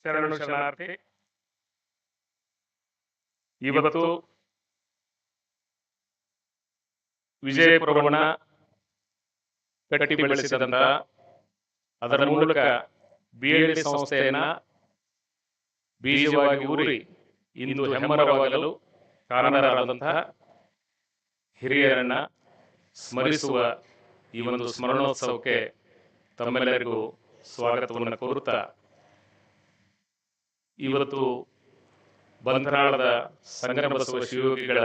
ಶರಣು ಶರಣಾರ್ಥಿ. ಇವತ್ತು ವಿಜಯಪುರವನ್ನ ಕಟ್ಟಿ ಬೆಳೆಸಿದಂತ, ಅದರ ಮೂಲಕ ಬಿಎಲ್ಡಿ ಸಂಸ್ಥೆಯನ್ನ ಬೀಜವಾಗಿ ಊರಿ ಇಂದು ಹೆಮ್ಮರವಾಗಲು ಕಾರಣರಾದಂತಹ ಹಿರಿಯರನ್ನ ಸ್ಮರಿಸುವ ಈ ಒಂದು ಸ್ಮರಣೋತ್ಸವಕ್ಕೆ ತಮ್ಮೆಲ್ಲರಿಗೂ ಸ್ವಾಗತವನ್ನು ಕೋರುತ್ತಾ, ಇವತ್ತು ಬಂಧನಾಳದ ಸಂಗಮಬಸವ ಶಿವಯೋಗಿಗಳ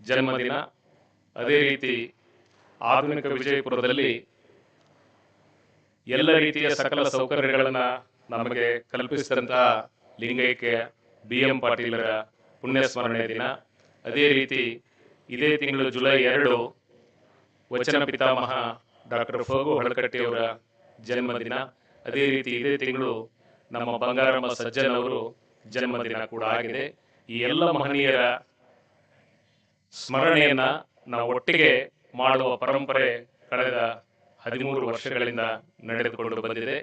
ಜನ್ಮದಿನ. ಅದೇ ರೀತಿ ಆಧುನಿಕ ವಿಜಯಪುರದಲ್ಲಿ ಎಲ್ಲ ರೀತಿಯ ಸಕಲ ಸೌಕರ್ಯಗಳನ್ನು ನಮಗೆ ಕಲ್ಪಿಸಿದಂತಹ ಲಿಂಗೈಕ್ಯ BM ಪಾಟೀಲರ ಪುಣ್ಯಸ್ಮರಣೆ ದಿನ. ಅದೇ ರೀತಿ ಇದೇ ತಿಂಗಳು ಜುಲೈ 2 ವಚನ ಪಿತಾಮಹ ಡಾಕ್ಟರ್ ಫಗು ಹಳಕಟ್ಟಿಯವರ ಜನ್ಮದಿನ. ಅದೇ ರೀತಿ ಇದೇ ತಿಂಗಳು ನಮ್ಮ ಬಂಗಾರಮ್ಮ ಸಜ್ಜನ್ ಅವರು ಜನ್ಮದಿನ ಕೂಡ ಆಗಿದೆ. ಈ ಎಲ್ಲ ಮಹನೀಯರ ಸ್ಮರಣೆಯನ್ನ ನಾವು ಒಟ್ಟಿಗೆ ಮಾಡುವ ಪರಂಪರೆ ಕಳೆದ 13 ವರ್ಷಗಳಿಂದ ನಡೆದುಕೊಂಡು ಬಂದಿದೆ.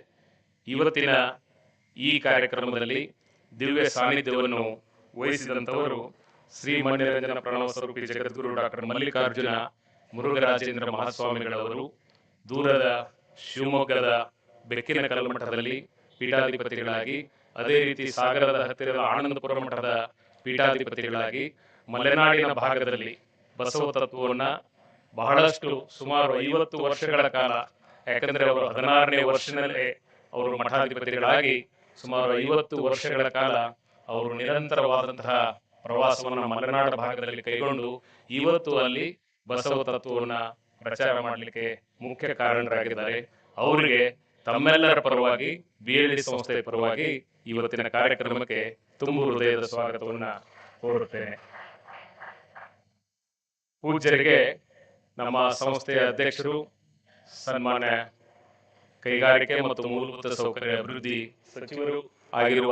ಇವತ್ತಿನ ಈ ಕಾರ್ಯಕ್ರಮದಲ್ಲಿ ದಿವ್ಯ ಸಾನ್ನಿಧ್ಯವನ್ನು ವಹಿಸಿದಂಥವರು ಶ್ರೀ ಮಂಡ್ಯರಂಜನ ಪ್ರಣವ ಸ್ವರೂಪಿ ಜಗದ್ಗುರು ಡಾಕ್ಟರ್ ಮಲ್ಲಿಕಾರ್ಜುನ ಮುರುಘರಾಜೇಂದ್ರ ಮಹಾಸ್ವಾಮಿಗಳವರು, ದೂರದ ಶಿವಮೊಗ್ಗದ ಬೆಕ್ಕಿನ ಕಲ್ಮಠದಲ್ಲಿ ಪೀಠಾಧಿಪತಿಗಳಾಗಿ, ಅದೇ ರೀತಿ ಸಾಗರದ ಹತ್ತಿರದ ಆನಂದಪುರ ಮಠದ ಪೀಠಾಧಿಪತಿಗಳಾಗಿ, ಮಲೆನಾಡಿನ ಭಾಗದಲ್ಲಿ ಬಸವ ತತ್ವವನ್ನ ಬಹಳಷ್ಟು ಸುಮಾರು 50 ವರ್ಷಗಳ ಕಾಲ, ಯಾಕಂದ್ರೆ ಅವರು 16ನೇ ವರ್ಷದಲ್ಲೇ ಅವರು ಮಠಾಧಿಪತಿಗಳಾಗಿ ಸುಮಾರು 50 ವರ್ಷಗಳ ಕಾಲ ಅವರು ನಿರಂತರವಾದಂತಹ ಪ್ರವಾಸವನ್ನ ಮಲೆನಾಡ ಭಾಗದಲ್ಲಿ ಕೈಗೊಂಡು ಇವತ್ತು ಅಲ್ಲಿ ಬಸವ ತತ್ವವನ್ನ ಪ್ರಚಾರ ಮಾಡಲಿಕ್ಕೆ ಮುಖ್ಯ ಕಾರಣರಾಗಿದ್ದಾರೆ. ಅವರಿಗೆ ತಮ್ಮೆಲ್ಲರ ಪರವಾಗಿ, BLD ಸಂಸ್ಥೆಯ ಪರವಾಗಿ ಇವತ್ತಿನ ಕಾರ್ಯಕ್ರಮಕ್ಕೆ ತುಂಬು ಹೃದಯದ ಸ್ವಾಗತವನ್ನ ಕೋರುತ್ತೇನೆ. ಪೂಜ್ಯರಿಗೆ ನಮ್ಮ ಸಂಸ್ಥೆಯ ಅಧ್ಯಕ್ಷರು, ಸನ್ಮಾನ್ಯ ಕೈಗಾರಿಕೆ ಮತ್ತು ಮೂಲಭೂತ ಸೌಕರ್ಯ ಅಭಿವೃದ್ಧಿ ಸಚಿವರು ಆಗಿರುವ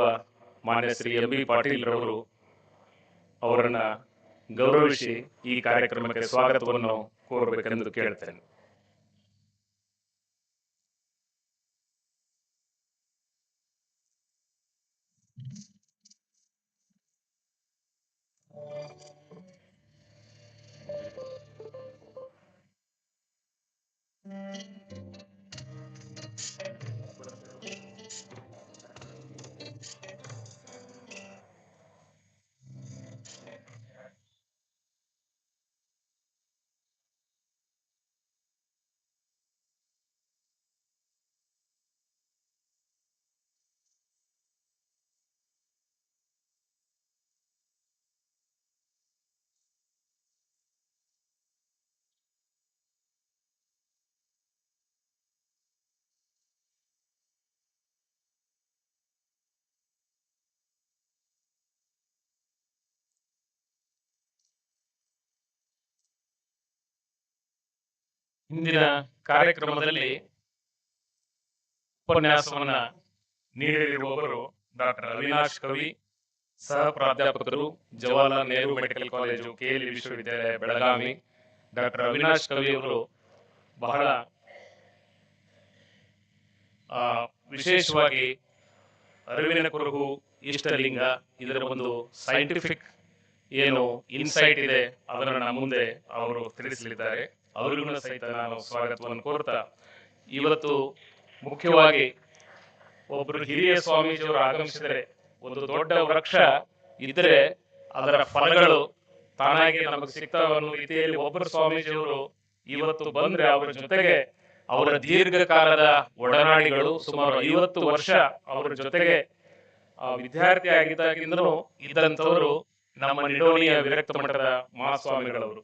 ಮಾನ್ಯ ಶ್ರೀ MB ಪಾಟೀಲ್ ರವರು ಅವರನ್ನ ಗೌರವಿಸಿ ಈ ಕಾರ್ಯಕ್ರಮಕ್ಕೆ ಸ್ವಾಗತವನ್ನು ಕೋರಬೇಕೆಂದು ಕೇಳ್ತೇನೆ. ಇಂದಿನ ಕಾರ್ಯಕ್ರಮದಲ್ಲಿ ಉಪನ್ಯಾಸವನ್ನ ನೀಡಲಿರುವವರು ಡಾಕ್ಟರ್ ಅವಿನಾಶ್ ಕವಿ, ಸಹ ಪ್ರಾಧ್ಯಾಪಕರು, Jawaharlal Nehru medical college, KLE ವಿಶ್ವವಿದ್ಯಾಲಯ ಬೆಳಗಾವಿ. ಡಾಕ್ಟರ್ ಅವಿನಾಶ್ ಕವಿ ಅವರು ಬಹಳ ವಿಶೇಷವಾಗಿ ಅರಿವಿನ ಕುರುಹು, ಇಷ್ಟಲಿಂಗ, ಇದರ ಒಂದು ಸೈಂಟಿಫಿಕ್ ಏನು ಇನ್ಸೈಟ್ ಇದೆ ಅದನ್ನು ನಮ್ಮ ಮುಂದೆ ಅವರು ತಿಳಿಸಲಿದ್ದಾರೆ. ಅವರಿಗೂ ಸಹಿತ ನಾನು ಸ್ವಾಗತವನ್ನು ಕೋರ್ತಾ, ಇವತ್ತು ಮುಖ್ಯವಾಗಿ ಒಬ್ಬರು ಹಿರಿಯ ಸ್ವಾಮೀಜಿಯವರು ಆಗಮಿಸಿದರೆ, ಒಂದು ದೊಡ್ಡ ವೃಕ್ಷ ಇದ್ದರೆ ಅದರ ಫಲಗಳು ತಾನಾಗಿ ನಮಗೆ ಸಿಗ್ತಾವ ಅನ್ನೋ ರೀತಿಯಲ್ಲಿ ಒಬ್ಬರು ಸ್ವಾಮೀಜಿಯವರು ಇವತ್ತು ಬಂದ್ರೆ ಅವರ ಜೊತೆಗೆ ಅವರ ದೀರ್ಘಕಾಲದ ಒಡನಾಡಿಗಳು, ಸುಮಾರು 50 ವರ್ಷ ಅವರ ಜೊತೆಗೆ ವಿದ್ಯಾರ್ಥಿ ಆಗಿದ್ದಾಗಿಂದಲೂ ಇದ್ದಂಥವರು ನಮ್ಮ ನಿಡೋಣಿಯ ವಿರಕ್ತ ಮಠದ ಮಹಾಸ್ವಾಮಿಗಳವರು.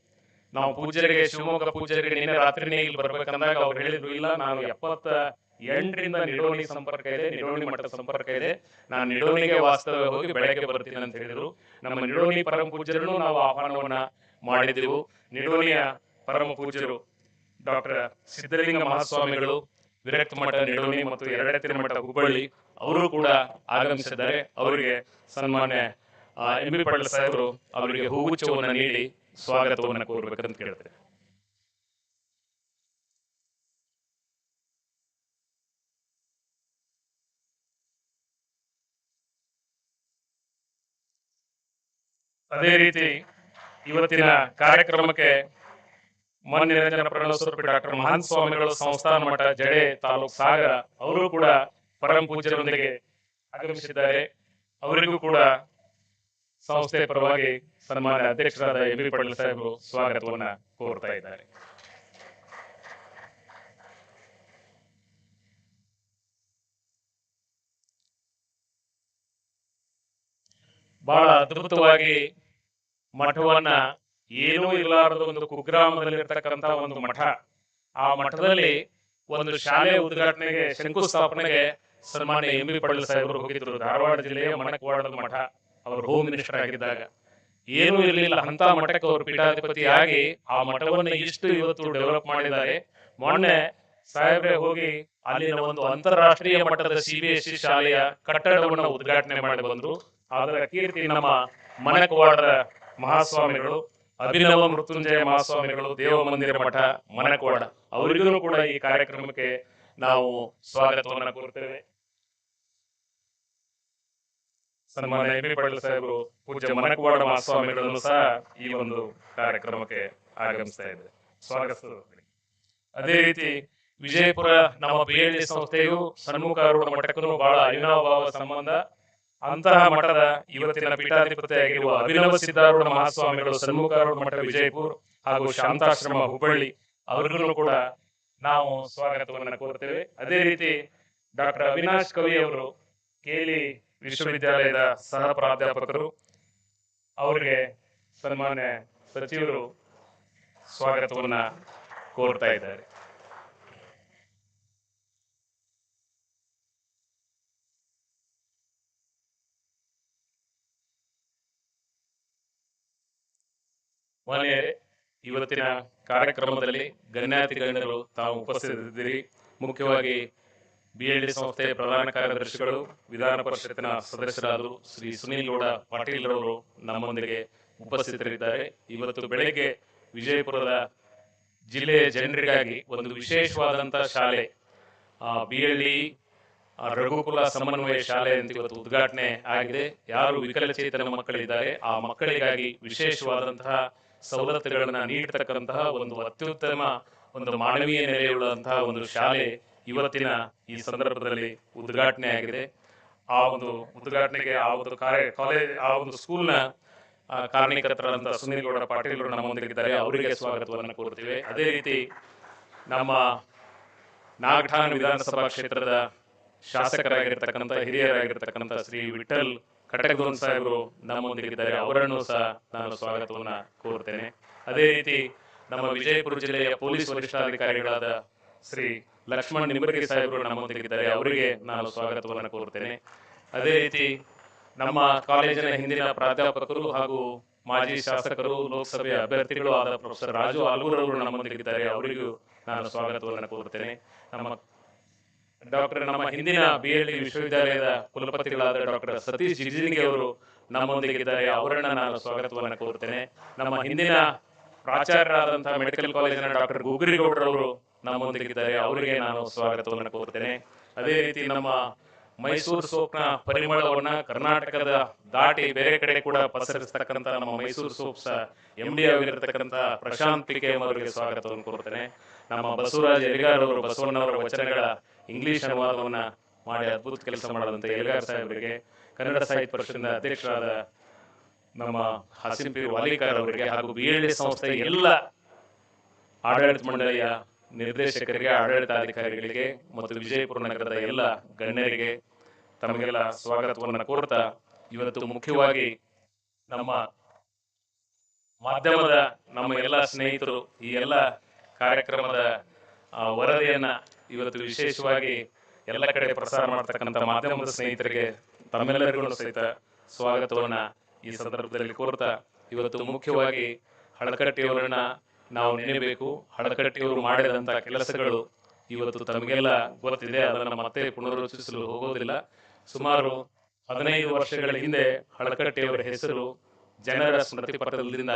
ನಾವು ಪೂಜ್ಯರಿಗೆ, ಶಿವಮೊಗ್ಗ ಪೂಜ್ಯರಿಗೆ ನಿನ್ನೆ ರಾತ್ರಿನೇ ಇಲ್ಲಿ ಬರ್ಬೇಕಂದಾಗ ಅವ್ರು ಹೇಳಿದ್ರು, ಇಲ್ಲ ನಾನು 78ರಿಂದ ನಿಡೋಣಿ ಸಂಪರ್ಕ ಇದೆ, ನಿಡೋಣಿ ಮಠದ ಸಂಪರ್ಕ ಇದೆ, ನಾನು ನಿಡೋಣಿಗೆ ವಾಸ್ತವ್ಯ ಹೋಗಿ ಬೆಳಗ್ಗೆ ಬರ್ತೀನಿ ಅಂತ ಹೇಳಿದ್ರು. ನಮ್ಮ ನಿಡೋಣಿ ಪರಮ ಪೂಜ್ಯರನ್ನು ನಾವು ಆಹ್ವಾನವನ್ನ ಮಾಡಿದೆವು. ನಿಡೋಣಿಯ ಪರಮ ಪೂಜ್ಯರು ಡಾಕ್ಟರ್ ಸಿದ್ಧಲಿಂಗ ಮಹಾಸ್ವಾಮಿಗಳು, ವಿರಕ್ತ ಮಠ ನಿಡೋಣಿ ಮತ್ತು ಎರಡೆತ್ತಿನ ಮಠ ಹುಬ್ಬಳ್ಳಿ, ಅವರು ಕೂಡ ಆಗಮಿಸಿದ್ದಾರೆ. ಅವರಿಗೆ ಸನ್ಮಾನ್ಯ MB ಪಾಟೀಲ್ ಸಾಹೇಬರು ಅವರಿಗೆ ಹೂಗುಚ್ಛವನ್ನು ನೀಡಿ ಸ್ವಾಗತವನ್ನು ಕೋರಬೇಕಂತ ಕೇಳ್ತೇನೆ. ಅದೇ ರೀತಿ ಇವತ್ತಿನ ಕಾರ್ಯಕ್ರಮಕ್ಕೆ ಮನ್ನಿರಂಜನ ಪ್ರಣವಸ್ವರೂಪಿ ಡಾಕ್ಟರ್ ಮಹಾನ್ ಸ್ವಾಮಿಗಳು ಸಂಸ್ಥಾನ ಮಠ ಜಡೆ ತಾಲೂಕ್ ಸಾಗರ ಅವರು ಕೂಡ ಪರಂ ಪೂಜ್ಯರೊಂದಿಗೆ ಆಗಮಿಸಿದ್ದಾರೆ. ಅವರಿಗೂ ಕೂಡ ಸಂಸ್ಥೆ ಪರವಾಗಿ ಸನ್ಮಾನ್ಯ ಅಧ್ಯಕ್ಷರಾದ ಎಂ ಬಿ ಪಾಟೀಲ್ ಸಾಹೇಬರು ಸ್ವಾಗತವನ್ನ ಕೋರ್ತಾ ಇದ್ದಾರೆ. ಬಹಳ ಅದ್ಭುತವಾಗಿ ಮಠವನ್ನ ಏನೂ ಇರಲಾರದ ಒಂದು ಕುಗ್ರಾಮದಲ್ಲಿರ್ತಕ್ಕಂಥ ಒಂದು ಮಠ, ಆ ಮಠದಲ್ಲಿ ಒಂದು ಶಾಲೆ ಉದ್ಘಾಟನೆಗೆ ಶಂಕುಸ್ಥಾಪನೆಗೆ ಸನ್ಮಾನ್ಯ ಎಂ ಬಿ ಪಾಟೀಲ್ ಸಾಹೇಬರು ಹೋಗಿದ್ರು. ಧಾರವಾಡ ಜಿಲ್ಲೆಯ ಮಣಕವಾಡದ ಮಠ, ಅವರು ಹೋಮ್ ಮಿನಿಸ್ಟರ್ ಆಗಿದ್ದಾಗ ಏನೂ ಇರಲಿಲ್ಲ ಅಂತ ಮಠಕ್ಕೆ ಅವರು ಪೀಠಾಧಿಪತಿಯಾಗಿ ಆ ಮಠವನ್ನ ಇಷ್ಟು ಇವತ್ತು ಡೆವಲಪ್ ಮಾಡಿದ್ದಾರೆ. ಮೊನ್ನೆ ಸಾಹೇಬ್ರೆ ಹೋಗಿ ಅಲ್ಲಿನ ಒಂದು ಅಂತಾರಾಷ್ಟ್ರೀಯ ಮಟ್ಟದ CBSE ಶಾಲೆಯ ಕಟ್ಟಡವನ್ನು ಉದ್ಘಾಟನೆ ಮಾಡಿ ಬಂದ್ರು. ಅದರ ಕೀರ್ತಿ ನಮ್ಮ ಮಣಕವಾಡದ ಮಹಾಸ್ವಾಮಿಗಳು, ಅಭಿನವ ಮೃತ್ಯುಂಜಯ ಮಹಾಸ್ವಾಮಿಗಳು, ದೇವ ಮಂದಿರ ಮಠ ಮಣಕವಾಡ, ಅವರಿಗೂ ಕೂಡ ಈ ಕಾರ್ಯಕ್ರಮಕ್ಕೆ ನಾವು ಸ್ವಾಗತವನ್ನ ಕೋರ್ತೇವೆ. ಸನ್ಮಾನ್ಯ ಎಂ ಬಿ ಪಾಟೀಲ್ ಸಾಹೇಬರು ಪೂಜ್ಯ ಮಣಕವಾಡ ಮಹಾಸ್ವಾಮಿಗಳನ್ನು ಸಹ ಈ ಒಂದು ಕಾರ್ಯಕ್ರಮಕ್ಕೆ ಆಗಮಿಸ್ತಾ ಇದ್ದಾರೆ, ಸ್ವಾಗತಿಸಿದರು. ಅದೇ ರೀತಿ ವಿಜಯಪುರ ನಮ್ಮ BLD ಸಂಸ್ಥೆಯು ಸನ್ಮುಖಾರೂಢ ಮಠಕ್ಕೂ ಬಹಳ ಅವಿನಾಭಾವ ಸಂಬಂಧ. ಅಂತಹ ಮಠದ ಇವತ್ತಿನ ಪೀಠಾಧಿಪತಿಯಾಗಿರುವ ಅಭಿನವ ಸಿದ್ಧಾರೂಢ ಮಹಾಸ್ವಾಮಿಗಳು ಸನ್ಮುಖಾರೂಢ ಮಠ ವಿಜಯಪುರ ಹಾಗೂ ಶಾಂತಾಶ್ರಮ ಹುಬ್ಬಳ್ಳಿ, ಅವರಿಗೂ ಕೂಡ ನಾವು ಸ್ವಾಗತವನ್ನ ಕೋರ್ತೇವೆ. ಅದೇ ರೀತಿ ಡಾಕ್ಟರ್ ಅವಿನಾಶ್ ಕವಿ ಅವರು ಕೇಲಿ ವಿಶ್ವವಿದ್ಯಾಲಯದ ಸಹ ಪ್ರಾಧ್ಯಾಪಕರು, ಅವರಿಗೆ ಸನ್ಮಾನ್ಯ ಸಚಿವರು ಸ್ವಾಗತವನ್ನ ಕೋರ್ತಾ ಇದ್ದಾರೆ. ಮಾನ್ಯರೇ, ಇವತ್ತಿನ ಕಾರ್ಯಕ್ರಮದಲ್ಲಿ ಗಣ್ಯಾತಿ ಗಣ್ಯರು ತಾವು ಉಪಸ್ಥಿತರಿದ್ದೀರಿ. ಮುಖ್ಯವಾಗಿ BLD ಸಂಸ್ಥೆ ಪ್ರಧಾನ ಕಾರ್ಯದರ್ಶಿಗಳು, ವಿಧಾನ ಪರಿಷತ್ತಿನ ಸದಸ್ಯರಾದರು ಶ್ರೀ ಸುನೀಲ್ ಗೌಡ ಪಾಟೀಲ್ ರವರು ನಮ್ಮೊಂದಿಗೆ ಉಪಸ್ಥಿತರಿದ್ದಾರೆ. ಇವತ್ತು ಬೆಳಗ್ಗೆ ವಿಜಯಪುರದ ಜಿಲ್ಲೆಯ ಜನರಿಗಾಗಿ ಒಂದು ವಿಶೇಷವಾದಂತಹ ಶಾಲೆ, BLD ರಘುಕುಲ ಸಮನ್ವಯ ಶಾಲೆ ಅಂತ ಇವತ್ತು ಉದ್ಘಾಟನೆ ಆಗಿದೆ. ಯಾರು ವಿಕಲಚೇತನ ಮಕ್ಕಳಿದ್ದಾರೆ ಆ ಮಕ್ಕಳಿಗಾಗಿ ವಿಶೇಷವಾದಂತಹ ಸವಲತ್ತುಗಳನ್ನ ನೀಡತಕ್ಕಂತಹ ಒಂದು ಅತ್ಯುತ್ತಮ ಒಂದು ಮಾನವೀಯ ನೆಲೆಯುಳ್ಳಂತಹ ಒಂದು ಶಾಲೆ ಇವತ್ತಿನ ಈ ಸಂದರ್ಭದಲ್ಲಿ ಉದ್ಘಾಟನೆ ಆಗಿದೆ. ಆ ಒಂದು ಉದ್ಘಾಟನೆಗೆ ಆ ಒಂದು ಕಾಲೇಜ್ ಆ ಒಂದು ಸ್ಕೂಲ್ನ ಕಾರಣೀಕರ್ತರಾದಂತಹ ಸುನೀಲ್ ಗೌಡ ಪಾಟೀಲ್ ನಮ್ಮೊಂದಿಗಿದ್ದಾರೆ, ಅವರಿಗೆ ಸ್ವಾಗತವನ್ನು ಕೋರುತ್ತೇವೆ. ಅದೇ ರೀತಿ ನಮ್ಮ ನಾಗಠಾಣ ವಿಧಾನಸಭಾ ಕ್ಷೇತ್ರದ ಶಾಸಕರಾಗಿರ್ತಕ್ಕಂಥ ಹಿರಿಯರಾಗಿರ್ತಕ್ಕಂಥ ಶ್ರೀ ವಿಠಲ್ ಕಟಕದೋನ್ ಸಾಹೇಬರು ನಮ್ಮೊಂದಿಗಿದ್ದಾರೆ, ಅವರನ್ನು ಸಹ ನಾನು ಸ್ವಾಗತವನ್ನ ಕೋರುತ್ತೇನೆ. ಅದೇ ರೀತಿ ನಮ್ಮ ವಿಜಯಪುರ ಜಿಲ್ಲೆಯ ಪೊಲೀಸ್ ವರಿಷ್ಠಾಧಿಕಾರಿಗಳಾದ ಶ್ರೀ ಲಕ್ಷ್ಮಣ್ ನಿಂಬರ್ಗಿ ಸಾಹೇಬರು ನಮ್ಮೊಂದಿಗಿದ್ದಾರೆ, ಅವರಿಗೆ ನಾನು ಸ್ವಾಗತವನ್ನ ಕೋರುತ್ತೇನೆ. ಅದೇ ರೀತಿ ನಮ್ಮ ಕಾಲೇಜಿನ ಹಿಂದಿನ ಪ್ರಾಧ್ಯಾಪಕರು ಹಾಗೂ ಮಾಜಿ ಶಾಸಕರು, ಲೋಕಸಭೆಯ ಅಭ್ಯರ್ಥಿಗಳು ಆದ ಪ್ರೊಫೆಸರ್ ರಾಜು ಆಲೂರ್ ಅವರು ನಮ್ಮೊಂದಿಗಿದ್ದಾರೆ, ಅವರಿಗೂ ನಾನು ಸ್ವಾಗತವನ್ನ ಕೋರುತ್ತೇನೆ. ನಮ್ಮ ಹಿಂದಿನ BLD ವಿಶ್ವವಿದ್ಯಾಲಯದ ಕುಲಪತಿಗಳಾದ ಡಾಕ್ಟರ್ ಸತೀಶ್ ಜಿಜಿಂಗಿ ಅವರು ನಮ್ಮೊಂದಿಗಿದ್ದಾರೆ, ಅವರನ್ನ ನಾನು ಸ್ವಾಗತವನ್ನ ಕೋರುತ್ತೇನೆ. ನಮ್ಮ ಹಿಂದಿನ ಪ್ರಾಚಾರ್ಯರಾದಂತಹ ಮೆಡಿಕಲ್ ಕಾಲೇಜಿನ ಡಾಕ್ಟರ್ ಗುಗ್ರಿಗೌಡರವರು ನಮ್ಮೊಂದಿಗಿದ್ದಾರೆ, ಅವರಿಗೆ ನಾನು ಸ್ವಾಗತವನ್ನ ಕೋರುತ್ತೇನೆ. ಅದೇ ರೀತಿ ನಮ್ಮ ಮೈಸೂರು ಸೋಪ್ನ ಪರಿಮಳವನ್ನ ಕರ್ನಾಟಕದ ದಾಟಿ ಬೇರೆ ಕಡೆ ಕೂಡ ಪಸರಿಸತಕ್ಕಂಥ ನಮ್ಮ ಮೈಸೂರು ಸೋಪ್ಸ್ MD ಆಗಿರತಕ್ಕಂಥ ಪ್ರಶಾಂತ್ PKM ಅವರಿಗೆ ಸ್ವಾಗತವನ್ನು ಕೋರುತ್ತೇನೆ. ನಮ್ಮ ಬಸವರಾಜ್ ಎಲಿಗಾರ್ ಅವರು ಬಸವಣ್ಣವರ ವಚನಗಳ ಇಂಗ್ಲಿಷ್ ಅನುವಾದವನ್ನ ಮಾಡಿ ಅದ್ಭುತ ಕೆಲಸ ಮಾಡದಂತ ಎಲಿಗಾರ್ ಸಾಹೇಬರಿಗೆ, ಕನ್ನಡ ಸಾಹಿತ್ಯ ಪರಿಷತ್ತಿನ ಅಧ್ಯಕ್ಷರಾದ ನಮ್ಮ ಹಾಸಿಂ ಪಿ ವಾಲಿಕಾರ್ ಅವರಿಗೆ ಹಾಗೂ BLD ಸಂಸ್ಥೆಯ ಎಲ್ಲ ಆಡಳಿತ ಮಂಡಳಿಯ ನಿರ್ದೇಶಕರಿಗೆ, ಆಡಳಿತಾಧಿಕಾರಿಗಳಿಗೆ ಮತ್ತು ವಿಜಯಪುರ ನಗರದ ಎಲ್ಲ ಗಣ್ಯರಿಗೆ ತಮಗೆಲ್ಲ ಸ್ವಾಗತವನ್ನ ಕೋರ್ತಾ, ಇವತ್ತು ಮುಖ್ಯವಾಗಿ ನಮ್ಮ ಮಾಧ್ಯಮದ ನಮ್ಮ ಎಲ್ಲ ಸ್ನೇಹಿತರು ಈ ಎಲ್ಲ ಕಾರ್ಯಕ್ರಮದ ವರದಿಯನ್ನ ಇವತ್ತು ವಿಶೇಷವಾಗಿ ಎಲ್ಲ ಕಡೆ ಪ್ರಸಾರ ಮಾಡತಕ್ಕಂಥ ಮಾಧ್ಯಮದ ಸ್ನೇಹಿತರಿಗೆ ತಮ್ಮೆಲ್ಲರಿಗೂ ಸಹಿತ ಸ್ವಾಗತವನ್ನ ಈ ಸಂದರ್ಭದಲ್ಲಿ ಕೋರ್ತಾ, ಇವತ್ತು ಮುಖ್ಯವಾಗಿ ಹಳಕಟ್ಟಿಯವರನ್ನ ನಾವು ನೆನೆಯಬೇಕು. ಹಳಕಟ್ಟಿಯವರು ಮಾಡಿದಂತಹ ಕೆಲಸಗಳು ಇವತ್ತು ತಮಗೆಲ್ಲ ಗೊತ್ತಿದೆ, ಅದನ್ನು ಮತ್ತೆ ಪುನರುಚ್ಚರಿಸಲು ಹೋಗೋದಿಲ್ಲ. ಸುಮಾರು 15 ವರ್ಷಗಳ ಹಿಂದೆ ಹಳಕಟ್ಟಿಯವರ ಹೆಸರು ಜನರ ಸ್ಮೃತಿ ಪಟಲದಿಂದ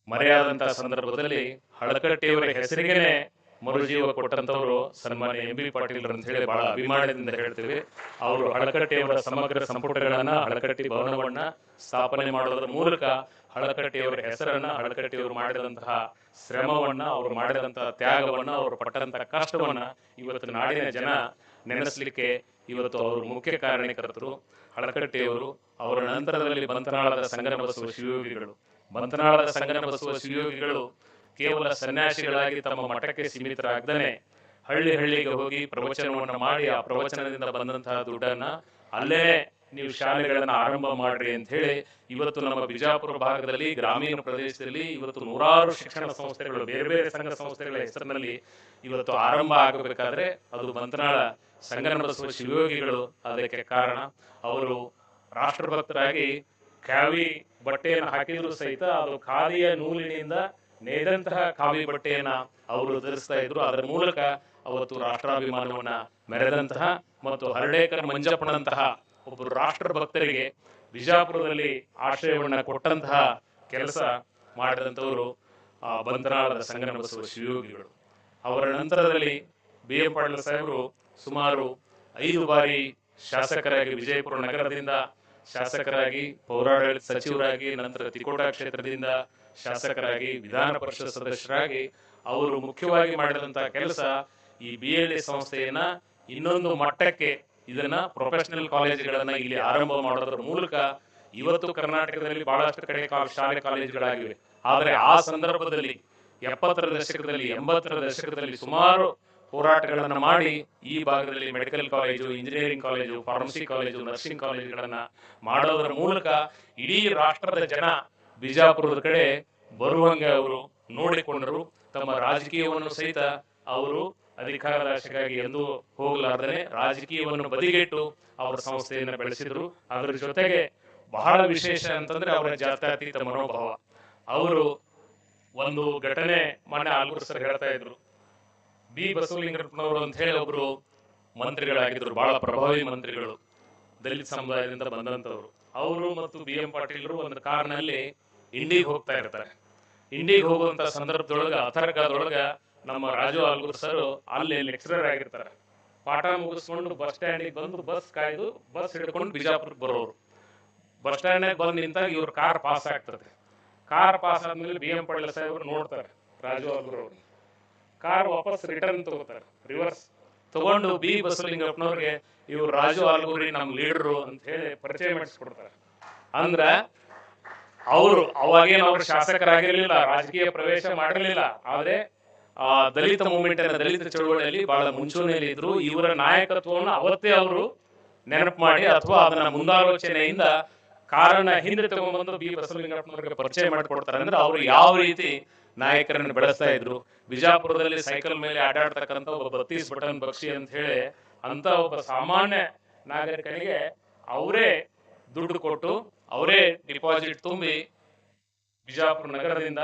ಮರೆಯಾದಂತಹ ಸಂದರ್ಭದಲ್ಲಿ ಹಳಕಟ್ಟಿಯವರ ಹೆಸರಿಗೇನೆ ಮರುಜೀವ ಕೊಟ್ಟಂತವರು ಸನ್ಮಾನ್ಯ ಎಂ ಬಿ ಪಾಟೀಲ್ ಅಂತ ಹೇಳಿ ಬಹಳ ಅಭಿಮಾನದಿಂದ ಹೇಳ್ತೀವಿ. ಅವರು ಹಳಕಟ್ಟಿಯವರ ಸಮಗ್ರ ಸಂಪುಟಗಳನ್ನ, ಹಳಕಟ್ಟಿ ಭವನವನ್ನ ಸ್ಥಾಪನೆ ಮಾಡೋದ್ರ ಮೂಲಕ ಹಳಕಟ್ಟಿಯವರ ಹೆಸರನ್ನ, ಹಳಕಟ್ಟಿಯವರು ಮಾಡಿದಂತಹ ಶ್ರಮವನ್ನ, ಅವರು ಮಾಡಿದಂತಹ ತ್ಯಾಗವನ್ನ, ಅವರು ಪಟ್ಟಂತಹ ಕಷ್ಟವನ್ನ ಇವತ್ತು ನಾಡಿನ ಜನ ನೆನೆಸಲಿಕ್ಕೆ ಇವತ್ತು ಅವರು ಮುಖ್ಯ ಕಾರಣಕರ್ತರು ಹಳಕಟ್ಟಿಯವರು. ಅವರ ನಂತರದಲ್ಲಿ ಬಂತನಾಳದ ಸಂಗನಬಸವ ಶಿವಯೋಗಿಗಳು. ಬಂತನಾಳದ ಸಂಗನಬಸವ ಶಿವಯೋಗಿಗಳು ಕೇವಲ ಸನ್ಯಾಸಿಗಳಾಗಿ ತಮ್ಮ ಮಠಕ್ಕೆ ಸೀಮಿತರಾಗದೇ ಹಳ್ಳಿ ಹಳ್ಳಿಗೆ ಹೋಗಿ ಪ್ರವಚನವನ್ನು ಮಾಡಿ ಆ ಪ್ರವಚನದಿಂದ ಬಂದಂತಹ ದುಡ್ಡನ್ನ ಅಲ್ಲೇ ನೀವು ಶಾಲೆಗಳನ್ನ ಆರಂಭ ಮಾಡ್ರಿ ಅಂತ ಹೇಳಿ ಇವತ್ತು ನಮ್ಮ ಬಿಜಾಪುರ ಭಾಗದಲ್ಲಿ, ಗ್ರಾಮೀಣ ಪ್ರದೇಶದಲ್ಲಿ ಇವತ್ತು ನೂರಾರು ಶಿಕ್ಷಣ ಸಂಸ್ಥೆಗಳು, ಬೇರೆ ಬೇರೆ ಸಂಘ ಸಂಸ್ಥೆಗಳ ಹೆಸರಿನಲ್ಲಿ ಇವತ್ತು ಆರಂಭ ಆಗಬೇಕಾದ್ರೆ ಅದು ಬಂತನಾಳ ಸಂಗನಬಸವ ಶಿವಯೋಗಿಗಳು ಅದಕ್ಕೆ ಕಾರಣ. ಅವರು ರಾಷ್ಟ್ರಭಕ್ತರಾಗಿ ಖಾವಿ ಬಟ್ಟೆಯನ್ನು ಹಾಕಿದ್ರು ಸಹಿತ ಅದು ಖಾದಿಯ ನೂಲಿನಿಂದ ನೇದಂತಹ ಖಾವಿ ಬಟ್ಟೆಯನ್ನ ಅವರು ಧರಿಸ್ತಾ ಇದ್ರು. ಅದರ ಮೂಲಕ ಅವತ್ತು ರಾಷ್ಟ್ರಾಭಿಮಾನವನ್ನ ಮೆರೆದಂತಹ ಮತ್ತು ಹರ್ಡೇಕರ್ ಮಂಜಪ್ಪನಂತಹ ಒಬ್ಬರು ರಾಷ್ಟ್ರ ಭಕ್ತರಿಗೆ ಬಿಜಾಪುರದಲ್ಲಿ ಆಶ್ರಯವನ್ನ ಕೊಟ್ಟಂತಹ ಕೆಲಸ ಮಾಡಿದಂಥವರು ಬಂತನಾಳದ ಸಂಗನಬಸವ ಶಿವಯೋಗಿಗಳು. ಅವರ ನಂತರದಲ್ಲಿ ಬಿ ಎಂ ಪಾಟೀಲ್ ಸಾಹೇಬರು ಸುಮಾರು 5 ಬಾರಿ ಶಾಸಕರಾಗಿ, ವಿಜಯಪುರ ನಗರದಿಂದ ಶಾಸಕರಾಗಿ, ಪೌರಾಡಳಿತ ಸಚಿವರಾಗಿ, ನಂತರ ತಿಕೋಟಾ ಕ್ಷೇತ್ರದಿಂದ ಶಾಸಕರಾಗಿ, ವಿಧಾನ ಪರಿಷತ್ ಸದಸ್ಯರಾಗಿ ಅವರು ಮುಖ್ಯವಾಗಿ ಮಾಡಿದಂತಹ ಕೆಲಸ ಈ BLD ಸಂಸ್ಥೆಯನ್ನ ಇನ್ನೊಂದು ಮಟ್ಟಕ್ಕೆ, ಇದನ್ನ ಪ್ರೊಫೆಷನಲ್ ಕಾಲೇಜುಗಳನ್ನ ಇಲ್ಲಿ ಆರಂಭ ಮಾಡೋದ್ರ ಮೂಲಕ ಇವತ್ತು ಕರ್ನಾಟಕದಲ್ಲಿ ಬಹಳಷ್ಟು ಕಡೆ ಶಾಲೆ ಕಾಲೇಜುಗಳಾಗಿವೆ. ಆದರೆ ಆ ಸಂದರ್ಭದಲ್ಲಿ 70ರ ದಶಕದಲ್ಲಿ, 80ರ ದಶಕದಲ್ಲಿ ಸುಮಾರು ಹೋರಾಟಗಳನ್ನ ಮಾಡಿ ಈ ಭಾಗದಲ್ಲಿ medical college, engineering college, pharmacy college, nursing ಕಾಲೇಜುಗಳನ್ನ ಮಾಡೋದ್ರ ಮೂಲಕ ಇಡೀ ರಾಷ್ಟ್ರದ ಜನ ಬಿಜಾಪುರದ ಕಡೆ ಬರುವಂಗೆ ಅವರು ನೋಡಿಕೊಂಡರು. ತಮ್ಮ ರಾಜಕೀಯವನ್ನು ಸಹಿತ ಅವರು ಅಧಿಕಾರದ ಆಶೆಗಾಗಿ ಎಂದೂ ಹೋಗಲಾರ್ದನೆ ರಾಜಕೀಯವನ್ನು ಬದಿಗಿಟ್ಟು ಅವರ ಸಂಸ್ಥೆಯನ್ನು ಬೆಳೆಸಿದ್ರು. ಅದರ ಜೊತೆಗೆ ಬಹಳ ವಿಶೇಷ ಅಂತಂದ್ರೆ ಅವರ ಜಾತ್ಯತೀತ ಮನೋಭಾವ. ಅವರು ಒಂದು ಘಟನೆ ಮೊನ್ನೆ ಆಲ್ಗೂರ್ ಸರ್ ಹೇಳ್ತಾ ಇದ್ರು, ಬಿ ಬಸವಲಿಂಗಪ್ಪನವರು ಅಂತ ಹೇಳಿ ಒಬ್ರು ಮಂತ್ರಿಗಳಾಗಿದ್ರು, ಬಹಳ ಪ್ರಭಾವಿ ಮಂತ್ರಿಗಳು, ದಲಿತ ಸಮುದಾಯದಿಂದ ಬಂದಂತವ್ರು. ಅವರು ಮತ್ತು ಬಿ ಎಂ ಪಾಟೀಲ್ರು ಒಂದು ಕಾರ್ನಲ್ಲಿ ಇಂಡಿಗೆ ಹೋಗ್ತಾ ಇರ್ತಾರೆ. ಇಂಡಿಗೆ ಹೋಗುವಂತ ಸಂದರ್ಭದೊಳಗ ಅಥರ್ಗಾದೊಳಗ ನಮ್ಮ ರಾಜು ಆಲ್ಗೂರ್ ಸರ್ ಅಲ್ಲಿ ಲೆಕ್ಚರರ್ ಆಗಿರ್ತಾರೆ. ಪಾಠ ಮುಗಿಸ್ಕೊಂಡು ಬಸ್ ಸ್ಟ್ಯಾಂಡಿಗೆ ಬಂದು ಬಸ್ ಕಾಯ್ದು ಬಸ್ ಹಿಡ್ಕೊಂಡು ಬಿಜಾಪುರಕ್ಕೆ ಬರೋರು. ಬಸ್ ಸ್ಟ್ಯಾಂಡ್ನಾಗ ಬಂದು ನಿಂತಾಗ ಇವ್ರ ಕಾರ್ ಪಾಸ್ ಆಗ್ತದೆ. ಕಾರ್ ಪಾಸ್ ಆದ್ಮೇಲೆ ಬಿ ಎಂ ಪಾಟೀಲ್ ಸಾಹೇಬ್ರು ನೋಡ್ತಾರೆ ರಾಜು ಆಲ್ಗೂರ್ ಅವರು. ಕಾರ್ ವಾಪಸ್ ರಿಟರ್ನ್ ತಗೋತಾರೆ, ರಿವರ್ಸ್ ತಗೊಂಡು ಬಿ ಬಸವಲಿಂಗಪ್ಪನವ್ರಿಗೆ ಇವ್ರು ರಾಜು ಆಲ್ಗೂರಿ ನಮ್ಮ ಲೀಡರು ಅಂತ ಹೇಳಿ ಪರಿಚಯ ಮಾಡಿಸ್ಕೊಡ್ತಾರೆ. ಅಂದ್ರ ಅವರು ಅವಾಗೇನು ಅವ್ರು ಶಾಸಕರಾಗಿರ್ಲಿಲ್ಲ, ರಾಜಕೀಯ ಪ್ರವೇಶ ಮಾಡಿರ್ಲಿಲ್ಲ, ಆದ್ರೆ ದಲಿತ ಮೂವ್ಮೆಂಟ್ ಅನ್ನ, ದಲಿತ ಚಳವಳಿಯಲ್ಲಿ ಬಹಳ ಮುಂಚೂಣಿಯಲ್ಲಿ ಇದ್ರು. ಇವರ ನಾಯಕತ್ವವನ್ನು ಅವತ್ತೇ ಅವರು ನೆನಪು ಮಾಡಿ ಅಥವಾ ಅದನ್ನ ಮುಂದಾಲೋಚನೆಯಿಂದ ಕಾರಣ ಹಿಂದೆ ತಗೊಂಡ್ಬಂದು ಬಿ ಬಸವಲಿಂಗಪ್ಪನವ್ರಿಗೆ ಪರಿಚಯ ಮಾಡಿಕೊಡ್ತಾರೆ. ಅಂದ್ರೆ ಅವರು ಯಾವ ರೀತಿ ನಾಯಕರನ್ನು ಬೆಳೆಸ್ತಾ ಇದ್ರು. ಬಿಜಾಪುರದಲ್ಲಿ ಸೈಕಲ್ ಮೇಲೆ ಆಡಾಡ್ತಕ್ಕಂಥ ಒಬ್ಬ 32 ಬಟನ್ ಬಕ್ಷಿ ಅಂತ ಹೇಳಿ ಅಂತ ಒಬ್ಬ ಸಾಮಾನ್ಯ ನಾಗರಿಕನಿಗೆ ಅವರೇ ದುಡ್ಡು ಕೊಟ್ಟು, ಅವರೇ ಡಿಪಾಸಿಟ್ ತುಂಬಿ ಬಿಜಾಪುರ ನಗರದಿಂದ